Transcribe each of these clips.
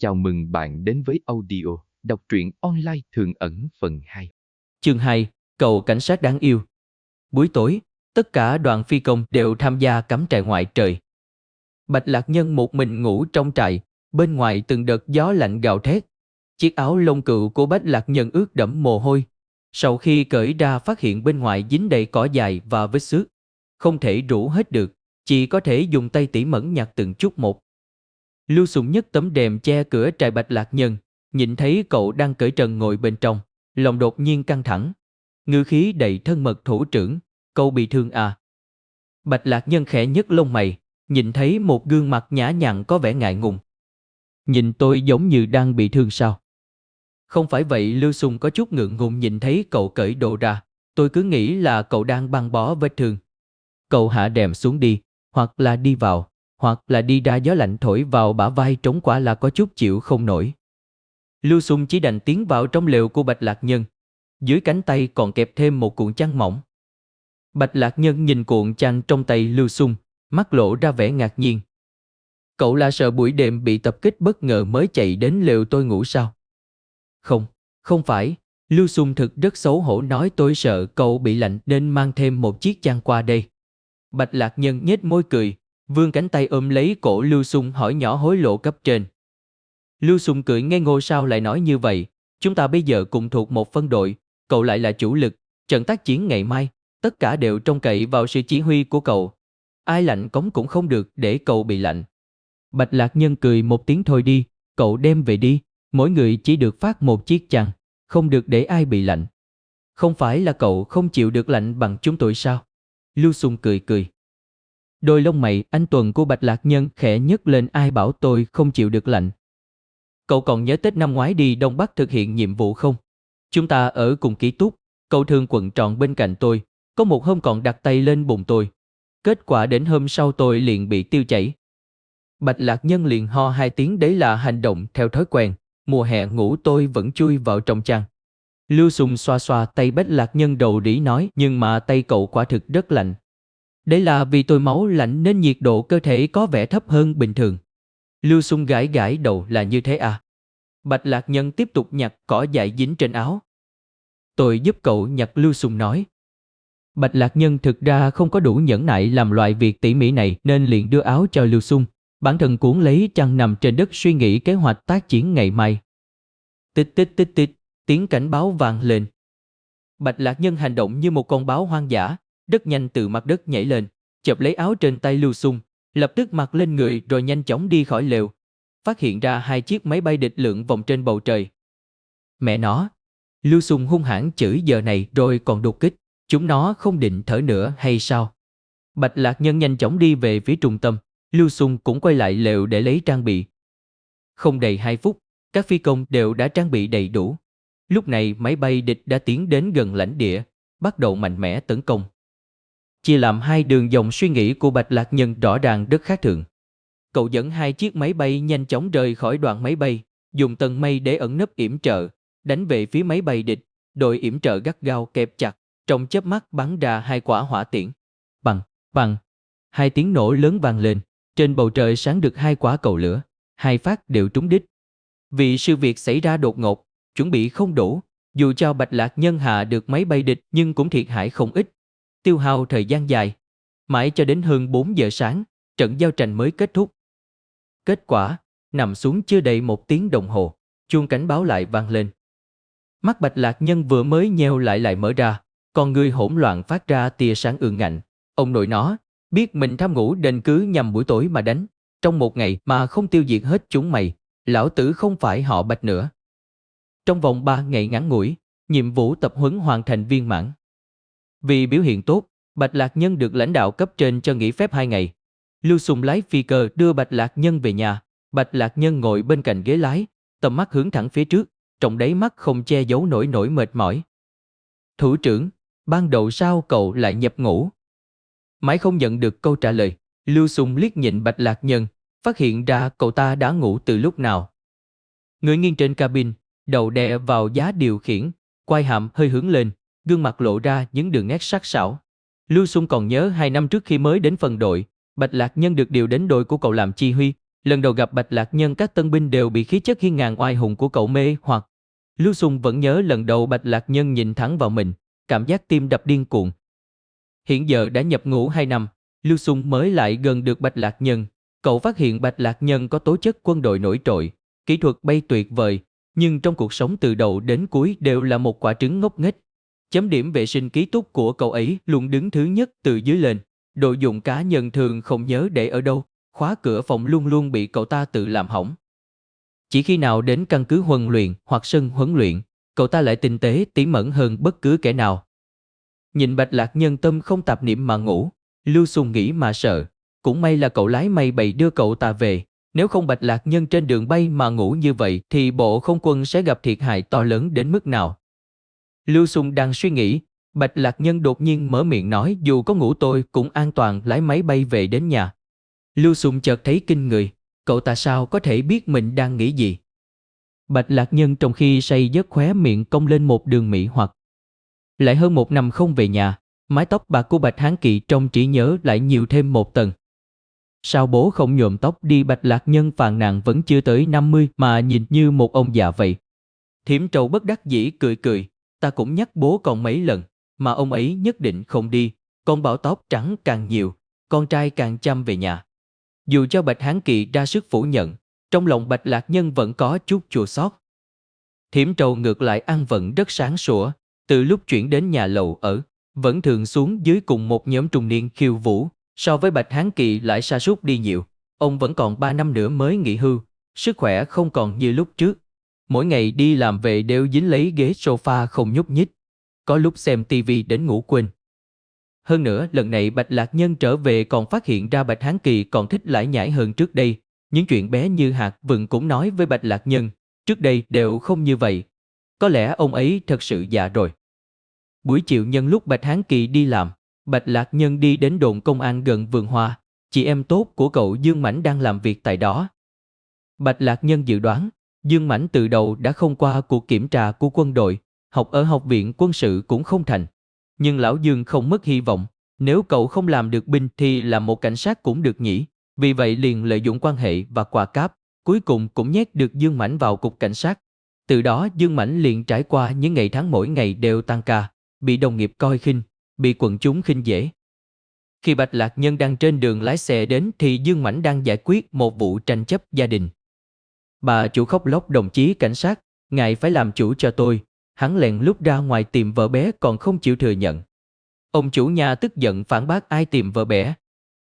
Chào mừng bạn đến với audio đọc truyện online Thường Ẩn phần 2. Chương 2, cậu cảnh sát đáng yêu. Buổi tối, tất cả đoàn phi công đều tham gia cắm trại ngoài trời. Bạch Lạc Nhân một mình ngủ trong trại, bên ngoài từng đợt gió lạnh gào thét. Chiếc áo lông cừu của Bạch Lạc Nhân ướt đẫm mồ hôi. Sau khi cởi ra phát hiện bên ngoài dính đầy cỏ dài và vết xước. Không thể rũ hết được, chỉ có thể dùng tay tỉ mẩn nhặt từng chút một. Lưu Sùng nhấc tấm rèm che cửa trại Bạch Lạc Nhân, nhìn thấy cậu đang cởi trần ngồi bên trong, lòng đột nhiên căng thẳng. Ngữ khí đầy thân mật: thủ trưởng, cậu bị thương à? Bạch Lạc Nhân khẽ nhấc lông mày, nhìn thấy một gương mặt nhã nhặn có vẻ ngại ngùng. Nhìn tôi giống như đang bị thương sao? Không phải vậy. Lưu Sùng có chút ngượng ngùng nhìn thấy cậu cởi đồ ra, tôi cứ nghĩ là cậu đang băng bó vết thương. Cậu hạ rèm xuống đi, hoặc là đi vào, hoặc là đi ra, gió lạnh thổi vào bả vai trống quả là có chút chịu không nổi. Lưu Sùng chỉ đành tiến vào trong lều của Bạch Lạc Nhân. Dưới cánh tay còn kẹp thêm một cuộn chăn mỏng. Bạch Lạc Nhân nhìn cuộn chăn trong tay Lưu Sùng, mắt lộ ra vẻ ngạc nhiên. Cậu là sợ buổi đêm bị tập kích bất ngờ mới chạy đến lều tôi ngủ sao? Không, không phải. Lưu Sùng thực rất xấu hổ nói, tôi sợ cậu bị lạnh nên mang thêm một chiếc chăn qua đây. Bạch Lạc Nhân nhếch môi cười, vươn cánh tay ôm lấy cổ Lưu Sùng hỏi nhỏ hối lộ cấp trên. Lưu Sùng cười ngây ngô, sao lại nói như vậy? Chúng ta bây giờ cùng thuộc một phân đội, cậu lại là chủ lực, trận tác chiến ngày mai, tất cả đều trông cậy vào sự chỉ huy của cậu. Ai lạnh cống cũng không được để cậu bị lạnh. Bạch Lạc Nhân cười một tiếng, thôi đi, cậu đem về đi, mỗi người chỉ được phát một chiếc chăn, không được để ai bị lạnh. Không phải là cậu không chịu được lạnh bằng chúng tôi sao? Lưu Sùng cười cười. Đôi lông mày anh tuần của Bạch Lạc Nhân khẽ nhấc lên, ai bảo tôi không chịu được lạnh? Cậu còn nhớ Tết năm ngoái đi Đông Bắc thực hiện nhiệm vụ không? Chúng ta ở cùng ký túc, cậu thường quận tròn bên cạnh tôi, có một hôm còn đặt tay lên bụng tôi. Kết quả đến hôm sau tôi liền bị tiêu chảy. Bạch Lạc Nhân liền ho 2 tiếng, đấy là hành động theo thói quen, mùa hè ngủ tôi vẫn chui vào trong chăn. Lưu Sùng xoa xoa tay Bạch Lạc Nhân đầu rỉ nói, nhưng mà tay cậu quả thực rất lạnh. Đấy là vì tôi máu lạnh nên nhiệt độ cơ thể có vẻ thấp hơn bình thường. Lưu Sùng gãi gãi đầu, là như thế à? Bạch Lạc Nhân tiếp tục nhặt cỏ dại dính trên áo. Tôi giúp cậu nhặt, Lưu Sùng nói. Bạch Lạc Nhân thực ra không có đủ nhẫn nại làm loại việc tỉ mỉ này nên liền đưa áo cho Lưu Sùng. Bản thân cuốn lấy chăn nằm trên đất suy nghĩ kế hoạch tác chiến ngày mai. Tít tít tít tít, tiếng cảnh báo vang lên. Bạch Lạc Nhân hành động như một con báo hoang dã, rất nhanh từ mặt đất nhảy lên, chộp lấy áo trên tay Lưu Sùng, lập tức mặc lên người rồi nhanh chóng đi khỏi lều. Phát hiện ra 2 chiếc máy bay địch lượn vòng trên bầu trời. Mẹ nó! Lưu Sùng hung hãn chửi, giờ này rồi còn đột kích, chúng nó không định thở nữa hay sao? Bạch Lạc Nhân nhanh chóng đi về phía trung tâm, Lưu Sùng cũng quay lại lều để lấy trang bị. Không đầy 2 phút, các phi công đều đã trang bị đầy đủ. Lúc này máy bay địch đã tiến đến gần lãnh địa, bắt đầu mạnh mẽ tấn công. Chia làm 2 đường dòng suy nghĩ của Bạch Lạc Nhân rõ ràng rất khác thường. Cậu dẫn 2 chiếc máy bay nhanh chóng rời khỏi đoàn máy bay, dùng tầng mây để ẩn nấp yểm trợ, đánh về phía máy bay địch. Đội yểm trợ gắt gao kẹp chặt, trong chớp mắt bắn ra 2 quả hỏa tiễn. Bằng, bằng, 2 tiếng nổ lớn vang lên, trên bầu trời sáng được 2 quả cầu lửa, 2 phát đều trúng đích. Vì sự việc xảy ra đột ngột, chuẩn bị không đủ, dù cho Bạch Lạc Nhân hạ được máy bay địch nhưng cũng thiệt hại không ít, tiêu hao thời gian dài. Mãi cho đến hơn 4 giờ sáng, trận giao tranh mới kết thúc. Kết quả, nằm xuống chưa đầy 1 tiếng đồng hồ, chuông cảnh báo lại vang lên. Mắt Bạch Lạc Nhân vừa mới nheo lại mở ra, con người hỗn loạn phát ra tia sáng ương ngạnh. Ông nội nó, biết mình tham ngủ đền cứ nhằm buổi tối mà đánh. Trong một ngày mà không tiêu diệt hết chúng mày, lão tử không phải họ Bạch nữa. Trong vòng 3 ngày ngắn ngủi, nhiệm vụ tập huấn hoàn thành viên mãn. Vì biểu hiện tốt, Bạch Lạc Nhân được lãnh đạo cấp trên cho nghỉ phép 2 ngày. Lưu Sùng lái phi cơ đưa Bạch Lạc Nhân về nhà. Bạch Lạc Nhân ngồi bên cạnh ghế lái, tầm mắt hướng thẳng phía trước, trong đáy mắt không che giấu nỗi mệt mỏi. Thủ trưởng, ban đầu sao cậu lại nhập ngũ? Mãi không nhận được câu trả lời, Lưu Sùng liếc nhìn Bạch Lạc Nhân, phát hiện ra cậu ta đã ngủ từ lúc nào. Người nghiêng trên cabin, đầu đè vào giá điều khiển, quai hàm hơi hướng lên, gương mặt lộ ra những đường nét sắc sảo. Lưu Sùng còn nhớ 2 năm trước khi mới đến phân đội, Bạch Lạc Nhân được điều đến đội của cậu làm chi huy, Lần đầu gặp Bạch Lạc Nhân, các tân binh đều bị khí chất hiên ngang oai hùng của cậu mê hoặc. Lưu Xung vẫn nhớ lần đầu Bạch Lạc Nhân nhìn thẳng vào mình, cảm giác tim đập điên cuồng. Hiện giờ đã nhập ngũ 2 năm, Lưu Xung mới lại gần được Bạch Lạc Nhân. Cậu phát hiện Bạch Lạc Nhân có tố chất quân đội nổi trội, kỹ thuật bay tuyệt vời, nhưng trong cuộc sống từ đầu đến cuối đều là một quả trứng ngốc nghếch. Chấm điểm vệ sinh ký túc của cậu ấy luôn đứng thứ nhất từ dưới lên. Đồ dụng cá nhân thường không nhớ để ở đâu, khóa cửa phòng luôn luôn bị cậu ta tự làm hỏng. Chỉ khi nào đến căn cứ huấn luyện hoặc sân huấn luyện, cậu ta lại tinh tế tỉ mẩn hơn bất cứ kẻ nào. Nhìn Bạch Lạc Nhân tâm không tạp niệm mà ngủ, Lưu Xung nghĩ mà sợ. Cũng may là cậu lái máy bay đưa cậu ta về. Nếu không Bạch Lạc Nhân trên đường bay mà ngủ như vậy thì bộ không quân sẽ gặp thiệt hại to lớn đến mức nào. Lưu Xung đang suy nghĩ, Bạch Lạc Nhân đột nhiên mở miệng nói dù có ngủ tôi cũng an toàn lái máy bay về đến nhà. Lưu Xung chợt thấy kinh người, cậu ta sao có thể biết mình đang nghĩ gì. Bạch Lạc Nhân trong khi say giấc khóe miệng cong lên một đường mị hoặc. Lại hơn 1 năm không về nhà, mái tóc bạc của Bạch Hán Kỳ trong trí nhớ lại nhiều thêm một tầng. Sao bố không nhuộm tóc đi? Bạch Lạc Nhân phàn nàn vẫn chưa tới 50 mà nhìn như một ông già vậy. Thiểm Trầu bất đắc dĩ cười cười, ta cũng nhắc bố còn mấy lần, mà ông ấy nhất định không đi, con bảo tóc trắng càng nhiều, con trai càng chăm về nhà. Dù cho Bạch Hán Kỳ ra sức phủ nhận, trong lòng Bạch Lạc Nhân vẫn có chút chua xót. Thiểm Trầu ngược lại ăn vận rất sáng sủa, từ lúc chuyển đến nhà lầu ở, vẫn thường xuống dưới cùng một nhóm trung niên khiêu vũ, so với Bạch Hán Kỳ lại sa sút đi nhiều. Ông vẫn còn 3 năm nữa mới nghỉ hưu, sức khỏe không còn như lúc trước. Mỗi ngày đi làm về đều dính lấy ghế sofa không nhúc nhích. Có lúc xem tivi đến ngủ quên. Hơn nữa, lần này Bạch Lạc Nhân trở về còn phát hiện ra Bạch Hán Kỳ còn thích lải nhải hơn trước đây. Những chuyện bé như hạt vừng cũng nói với Bạch Lạc Nhân, trước đây đều không như vậy. Có lẽ ông ấy thật sự già rồi. Buổi chiều nhân lúc Bạch Hán Kỳ đi làm, Bạch Lạc Nhân đi đến đồn công an gần vườn hoa. Chị em tốt của cậu Dương Mãnh đang làm việc tại đó. Bạch Lạc Nhân dự đoán, Dương Mãnh từ đầu đã không qua cuộc kiểm tra của quân đội, học ở học viện quân sự cũng không thành. Nhưng lão Dương không mất hy vọng, nếu cậu không làm được binh thì làm một cảnh sát cũng được nhỉ. Vì vậy liền lợi dụng quan hệ và quà cáp, cuối cùng cũng nhét được Dương Mãnh vào cục cảnh sát. Từ đó Dương Mãnh liền trải qua những ngày tháng mỗi ngày đều tăng ca, bị đồng nghiệp coi khinh, bị quần chúng khinh dễ. Khi Bạch Lạc Nhân đang trên đường lái xe đến thì Dương Mãnh đang giải quyết một vụ tranh chấp gia đình. Bà chủ khóc lóc, đồng chí cảnh sát, ngài phải làm chủ cho tôi. Hắn lén lút ra ngoài tìm vợ bé còn không chịu thừa nhận. Ông chủ nhà tức giận phản bác, ai tìm vợ bé?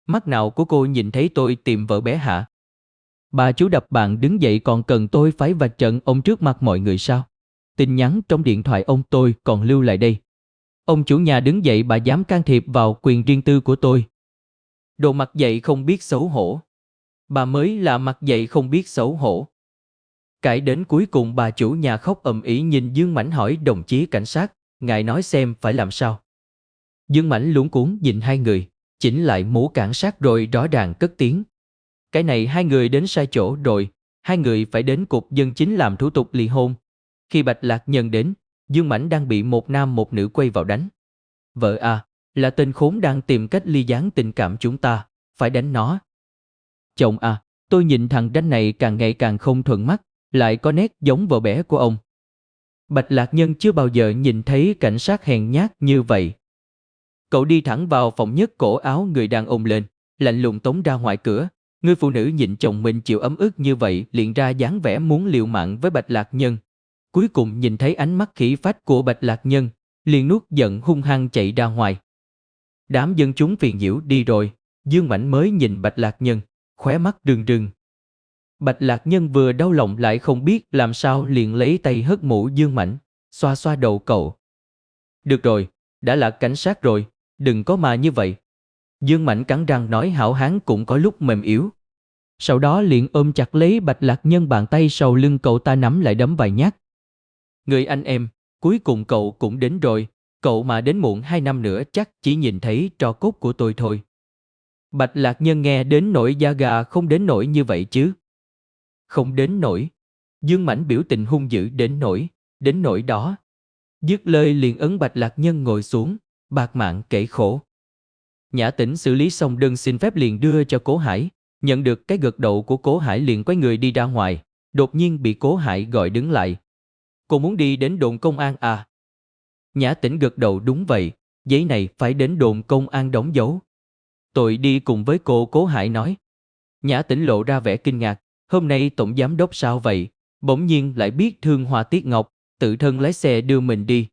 Mắt nào của cô nhìn thấy tôi tìm vợ bé hả? Bà chủ đập bàn đứng dậy, còn cần tôi phải vạch trần ông trước mặt mọi người sao? Tin nhắn trong điện thoại ông tôi còn lưu lại đây. Ông chủ nhà đứng dậy, bà dám can thiệp vào quyền riêng tư của tôi. Đồ mặt dậy không biết xấu hổ. Bà mới là mặt dậy không biết xấu hổ. Cãi đến cuối cùng bà chủ nhà khóc ầm ĩ nhìn Dương Mãnh hỏi, đồng chí cảnh sát, ngài nói xem phải làm sao? Dương Mãnh luống cuống nhìn hai người, chỉnh lại mũ cảnh sát rồi rõ ràng cất tiếng. Cái này hai người đến sai chỗ rồi, hai người phải đến cục dân chính làm thủ tục ly hôn. Khi Bạch Lạc Nhân đến, Dương Mãnh đang bị một nam một nữ quay vào đánh. Vợ à, là tên khốn đang tìm cách ly gián tình cảm chúng ta, phải đánh nó. Chồng à, tôi nhìn thằng đánh này càng ngày càng không thuận mắt, lại có nét giống vợ bé của ông. Bạch Lạc Nhân chưa bao giờ nhìn thấy cảnh sát hèn nhát như vậy. Cậu đi thẳng vào phòng, nhấc cổ áo người đàn ông lên, lạnh lùng tống ra ngoài cửa. Người phụ nữ nhìn chồng mình chịu ấm ức như vậy liền ra dáng vẻ muốn liều mạng với Bạch Lạc Nhân. Cuối cùng nhìn thấy ánh mắt khỉ phách của Bạch Lạc Nhân, liền nuốt giận hung hăng chạy ra ngoài. Đám dân chúng phiền nhiễu đi rồi, Dương Mãnh mới nhìn Bạch Lạc Nhân, khóe mắt rưng rưng. Bạch Lạc Nhân vừa đau lòng lại không biết làm sao, liền lấy tay hất mũ Dương Mãnh, xoa xoa đầu cậu. Được rồi, đã là cảnh sát rồi, đừng có mà như vậy. Dương Mãnh cắn răng nói, hảo hán cũng có lúc mềm yếu. Sau đó liền ôm chặt lấy Bạch Lạc Nhân, bàn tay sau lưng cậu ta nắm lại đấm vài nhát. Người anh em, cuối cùng cậu cũng đến rồi, cậu mà đến muộn 2 năm nữa chắc chỉ nhìn thấy tro cốt của tôi thôi. Bạch Lạc Nhân nghe đến nỗi da gà, không đến nỗi như vậy chứ. Không đến nỗi. Dương Mãnh biểu tình hung dữ, đến nỗi đó. Dứt lời liền ấn Bạch Lạc Nhân ngồi xuống, bạc mạng kể khổ. Nhã Tĩnh xử lý xong đơn xin phép liền đưa cho Cố Hải, Nhận được cái gật đầu của Cố Hải liền quay người đi ra ngoài, đột nhiên bị Cố Hải gọi đứng lại. Cô muốn đi đến đồn công an à? Nhã Tĩnh gật đầu đúng vậy, giấy này phải đến đồn công an đóng dấu. Tôi đi cùng với cô, Cố Hải nói. Nhã Tĩnh lộ ra vẻ kinh ngạc, hôm nay tổng giám đốc sao vậy? Bỗng nhiên lại biết thương Hoa Tiết Ngọc, tự thân lái xe đưa mình đi.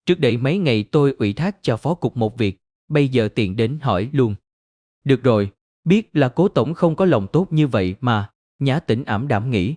Trước đây mấy ngày tôi ủy thác cho phó cục một việc, bây giờ tiện đến hỏi luôn. Được rồi, biết là Cố tổng không có lòng tốt như vậy mà, Nhã Tĩnh ảm đạm nghĩ.